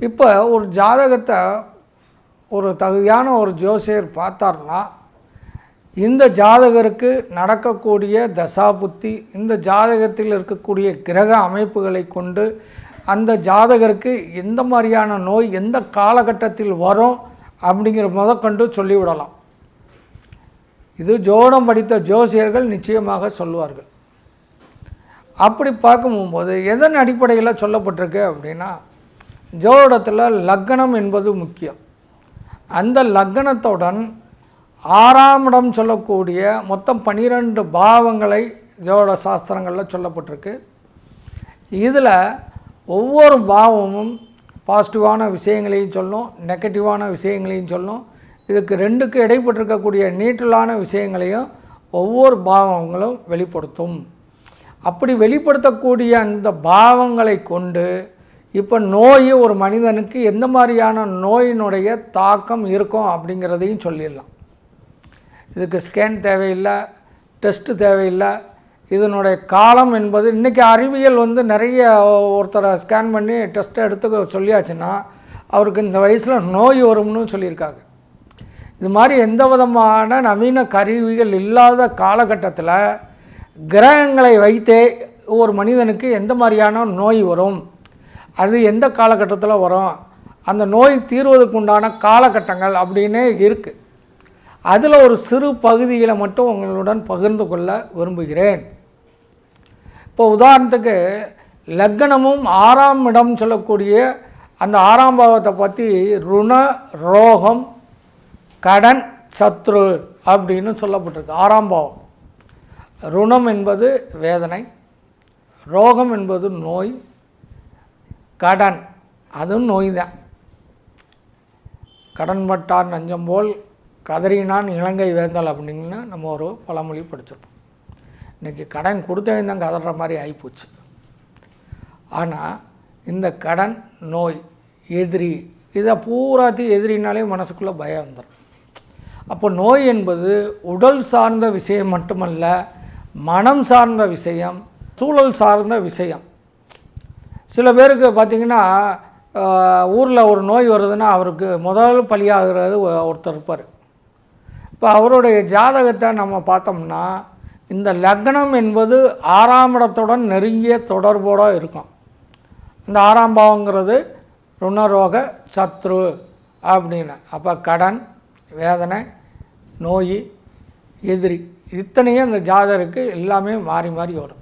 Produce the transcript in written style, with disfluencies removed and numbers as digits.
இப்போ ஒரு ஜாதகத்தை ஒரு தகுதியான ஒரு ஜோசியர் பார்த்தார்னா இந்த ஜாதகருக்கு நடக்கக்கூடிய தசாபுத்தி, இந்த ஜாதகத்தில் இருக்கக்கூடிய கிரக அமைப்புகளை கொண்டு அந்த ஜாதகருக்கு எந்த மாதிரியான நோய் எந்த காலகட்டத்தில் வரும் அப்படிங்கிற முதற்கொண்டு சொல்லிவிடலாம். இது ஜோடம் படித்த ஜோசியர்கள் நிச்சயமாக சொல்லுவார்கள். அப்படி பார்க்கும்போது எதன் அடிப்படையில் சொல்லப்பட்டிருக்கு அப்படின்னா, ஜோடத்தில் லக்னம் என்பது முக்கியம். அந்த லக்னத்துடன் 6ஆம் இடம் சொல்லக்கூடிய மொத்தம் 12 பாவங்களை ஜோட சாஸ்திரங்களில் சொல்லப்பட்டிருக்கு. இதில் ஒவ்வொரு பாவமும் பாசிட்டிவான விஷயங்களையும் சொல்லும், நெகட்டிவான விஷயங்களையும் சொல்லும். இதுக்கு 2க்கு இடைப்பட்டிருக்கக்கூடிய நீட்டலான விஷயங்களையும் ஒவ்வொரு பாவங்களும் வெளிப்படுத்தும். அப்படி வெளிப்படுத்தக்கூடிய அந்த பாவங்களை கொண்டு இப்போ நோய் ஒரு மனிதனுக்கு எந்த மாதிரியான நோயினுடைய தாக்கம் இருக்கும் அப்படிங்கிறதையும் சொல்லிடலாம். இதுக்கு ஸ்கேன் தேவையில்லை, டெஸ்ட்டு தேவையில்லை. இதனுடைய காலம் என்பது இன்றைக்கி அறிவியல் நிறைய ஒருத்தரை ஸ்கேன் பண்ணி டெஸ்ட்டை எடுத்து சொல்லியாச்சுன்னா அவருக்கு இந்த வயசில் நோய் வரும்னு சொல்லியிருக்காங்க. இது மாதிரி எந்த விதமான நவீன கருவிகள் இல்லாத காலகட்டத்தில் கிரகங்களை வைத்தே ஒரு மனிதனுக்கு எந்த மாதிரியான நோய் வரும், அது எந்த காலகட்டத்தில் வரும், அந்த நோய் தீர்வதற்கு உண்டான காலகட்டங்கள் அப்படின்னே இருக்குது. அதில் ஒரு சிறு பகுதிகளை மட்டும் உங்களுடன் பகிர்ந்து கொள்ள விரும்புகிறேன். இப்போ உதாரணத்துக்கு லக்னமும் 6ஆம் இடம் சொல்லக்கூடிய அந்த 6ஆம் பாவத்தை பற்றி ருண ரோகம் கடன் சத்ரு அப்படின்னு சொல்லப்பட்டிருக்கு. 6ஆம் பாவம். ருணம் என்பது வேதனை, ரோகம் என்பது நோய், கடன் அதுவும் நோய் தான். கடன் பட்டார் நஞ்சம் போல் கதறினான் இலங்கை வேந்தல் அப்படின்னு நம்ம ஒரு பழமொழி படிச்சிருப்போம். இன்றைக்கி கடன் கொடுத்தவன் தான் கதற மாதிரி ஆகிப்போச்சு. ஆனால் இந்த கடன், நோய், எதிரி, இதை பூராத்தையும் எதிரினாலே மனசுக்குள்ளே பயம் வந்துடும். அப்போ நோய் என்பது உடல் சார்ந்த விஷயம் மட்டுமல்ல, மனம் சார்ந்த விஷயம், சூழல் சார்ந்த விஷயம். சில பேருக்கு பார்த்திங்கன்னா ஊரில் ஒரு நோய் வருதுன்னா அவருக்கு முதல் பலியாகிறது ஒருத்தர் இருப்பார். இப்போ அவருடைய ஜாதகத்தை நம்ம பார்த்தோம்னா இந்த லக்னம் என்பது 6ஆம் இடத்துடன் நெருங்கிய தொடர்போடு இருக்கும். இந்த 6ஆம் பாவங்கிறது ருணரோக சத்ரு அப்படின்னு. அப்போ கடன், வேதனை, நோய், எதிரி, இத்தனையும் அந்த ஜாதகருக்கு எல்லாமே மாறி மாறி வரும்.